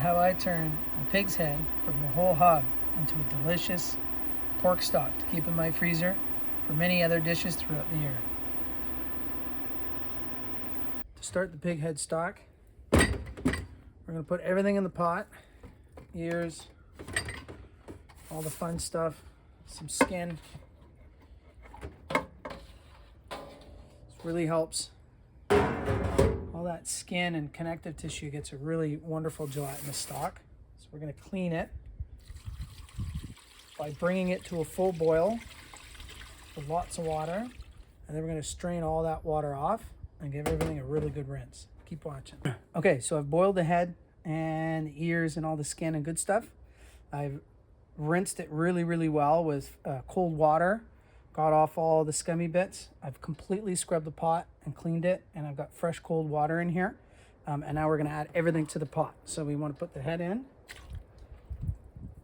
how I turn a pig's head from a whole hog into a delicious pork stock to keep in my freezer for many other dishes throughout the year. To start the pig head stock, we're going to put everything in the pot. Ears, all the fun stuff, some skin. This really helps. All that skin and connective tissue gets a really wonderful gelatinous stock. So we're going to clean it by bringing it to a full boil with lots of water, and then we're going to strain all that water off and give everything a really good rinse. Keep watching. Okay, so I've boiled the head and the ears and all the skin and good stuff. I've rinsed it really well with cold water, got off all the scummy bits. I've completely scrubbed the pot and cleaned it, and I've got fresh cold water in here. And now we're going to add everything to the pot. So we want to put the head in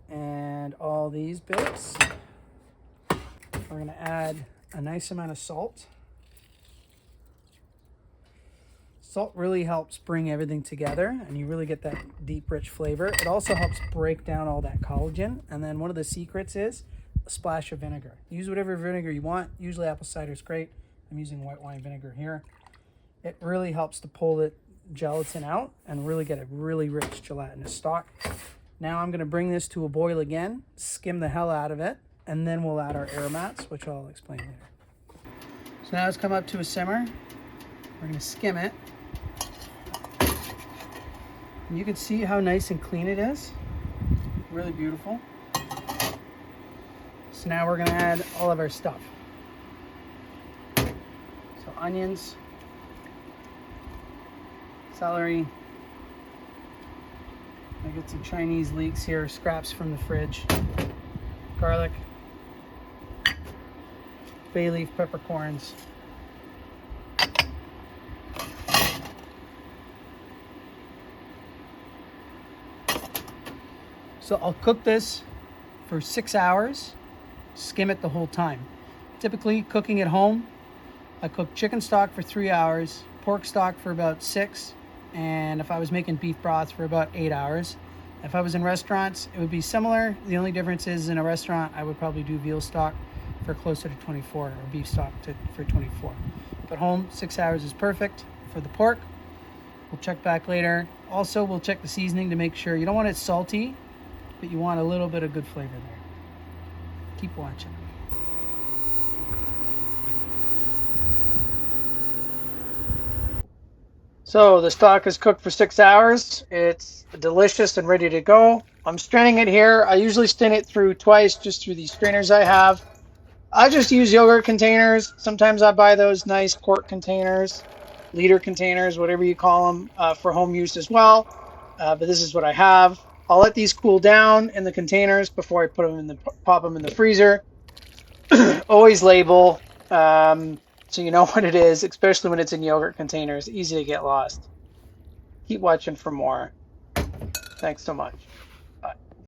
and all these bits. We're going to add a nice amount of salt. Salt really helps bring everything together, and you really get that deep, rich flavor. It also helps break down all that collagen. And then one of the secrets is a splash of vinegar. Use whatever vinegar you want. Usually apple cider is great. I'm using white wine vinegar here. It really helps to pull the gelatin out and really get a really rich gelatinous stock. Now I'm going to bring this to a boil again, skim the hell out of it, and then we'll add our aromats, which I'll explain later. So now it's come up to a simmer. We're going to skim it. And you can see how nice and clean it is. Really beautiful. So now we're going to add all of our stuff. So onions, celery. I got some Chinese leeks here, scraps from the fridge. Garlic, bay leaf peppercorns. So I'll cook this for 6 hours, skim it the whole time. Typically cooking at home, I cook chicken stock for 3 hours, pork stock for about 6, and if I was making beef broth for about 8 hours. If I was in restaurants, it would be similar. The only difference is in a restaurant, I would probably do veal stock for closer to 24 or beef stock for 24. But home, 6 hours is perfect for the pork. We'll check back later. Also, we'll check the seasoning to make sure. You don't want it salty, but you want a little bit of good flavor there. Keep watching. So the stock is cooked for 6 hours. It's delicious and ready to go. I'm straining it here. I usually strain it through twice, just through these strainers I have. I just use yogurt containers. Sometimes I buy those nice quart containers, liter containers, whatever you call them, for home use as well. But this is what I have. I'll let these cool down in the containers before I put them in the pop them in the freezer. Always label so you know what it is, especially when it's in yogurt containers. Easy to get lost. Keep watching for more. Thanks so much.